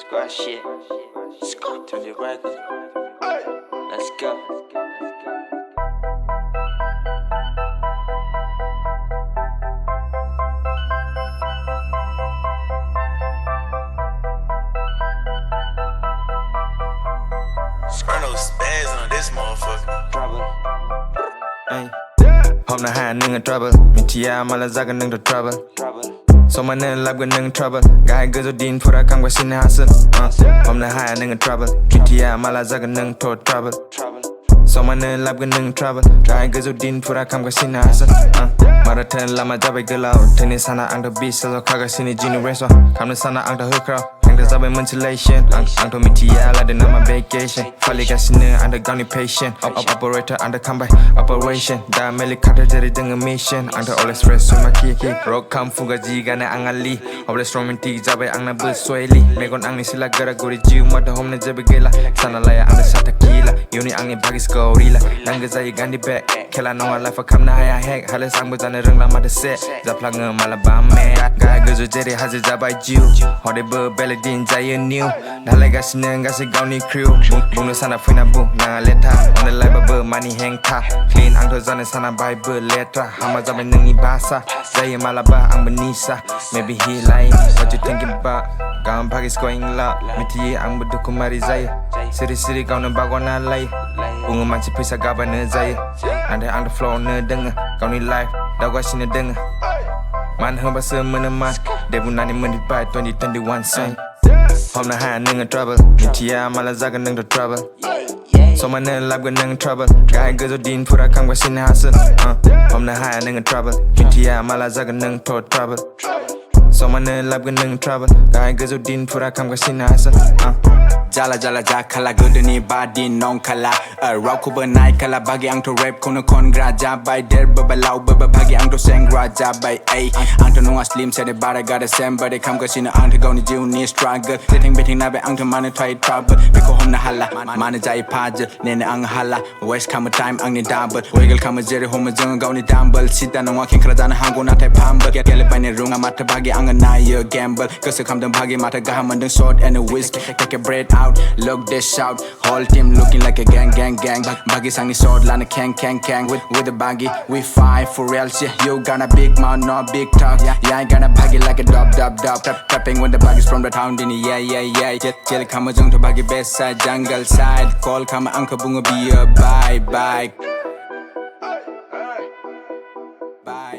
Squad shit. To the record. Let's go. Sperno spazzing on this motherfucker. Trouble. Ay. Hôm nay hai nâng trouble, mình chia mà là ra cái nâng trouble. Trouble. So mà nên làm cái nâng trouble, gái cứ rồi din phura khang qua xin hassle. Hôm nay hai nâng trouble, mình chia mà là ra cái nâng trouble. Trouble. So mà nên làm cái nâng trouble, gái cứ rồi din phura khang qua xin hassle. Marathon lama jabai gelau, teni sana ang the beast so kaga sini generation. Kamne sana ang the hook crowd. Ang zabai ventilation, ang to mitia la de nama vacation. Fali kasine ang the gani patient. Operator ang the comeback operation. Da meli kata jari dengan mission. Ang the all express so maki rock kam fuga jiga na ang ali. Obres romantic jabai ang na bersueli. Megon ang ni sila gara gori jiu mata home na jabai gela. Sana laya ang the sata kila. Yuni ang ni bagis gorilla. Nang zai gandi back. Kela no life a kam na haya hack. Halas ang buzana reng lama de set. Zaplang malabame. Gaya gezo jeri hazi jabai jiu. Hode berbele din jaya new. Dah lega sini gasi gauni crew. Bunuh sana fina bu na leta. On the live money hang ta. Clean ang to zana sana bible letra. Hama jabai nengi bahasa. Jaya malaba ang benisa. Maybe he lying. What you thinking about? Kawan pagi going la. Miti ang berduku mari jaya. Siri-siri kau ne bagwana lay. Bunga manci pisah gaba ne jaya. Anda ang the flow ne dengar. Kau ni live. Dah gua sini dengar. Man hamba semeneman. Debu nani menit by 2021 say. Hôm nay hai nâng trouble, mình chia mà là ra cái nâng trouble. So mà nên làm cái nâng trouble, gái cứ rồi din phura khang qua xin hassle. Hôm nay hai nâng trouble, mình chia mà là ra cái nâng trouble. So mà nên làm cái nâng trouble, gái cứ rồi din phura khang qua xin hassle. Jala jala jakala godani badi non kala Rauku benai kala bagi ang to rap kono kongra jabai der babalau baba bagi ang to sengra jabai ay ang to nunga slim sede bara gada semba de kam kasina ang to goni jiu ni struggle sitting betting nabe ang to mana try trouble beko hom na hala mana jai pajal nene ang hala west come time ang ni double wiggle come jere hom jeng goni dumble sita nunga king kra jana hango na tai pamba gele bane runga mata bagi ang na ye gamble kasu kam dang bagi mata ga mandang sword and a whisk take a bread out. Look this out, whole team looking like a gang. Baggy sang ni sword lana kang. With the baggy, we fight for real shit. You got a big mouth, no big talk. Yeah, I got a baggy like a dub. Trapping with the baggies from the town, dini yeah. Chill kama jung to baggy best side, jungle side. Call kama uncle bunga be a bye. Bye. Bye.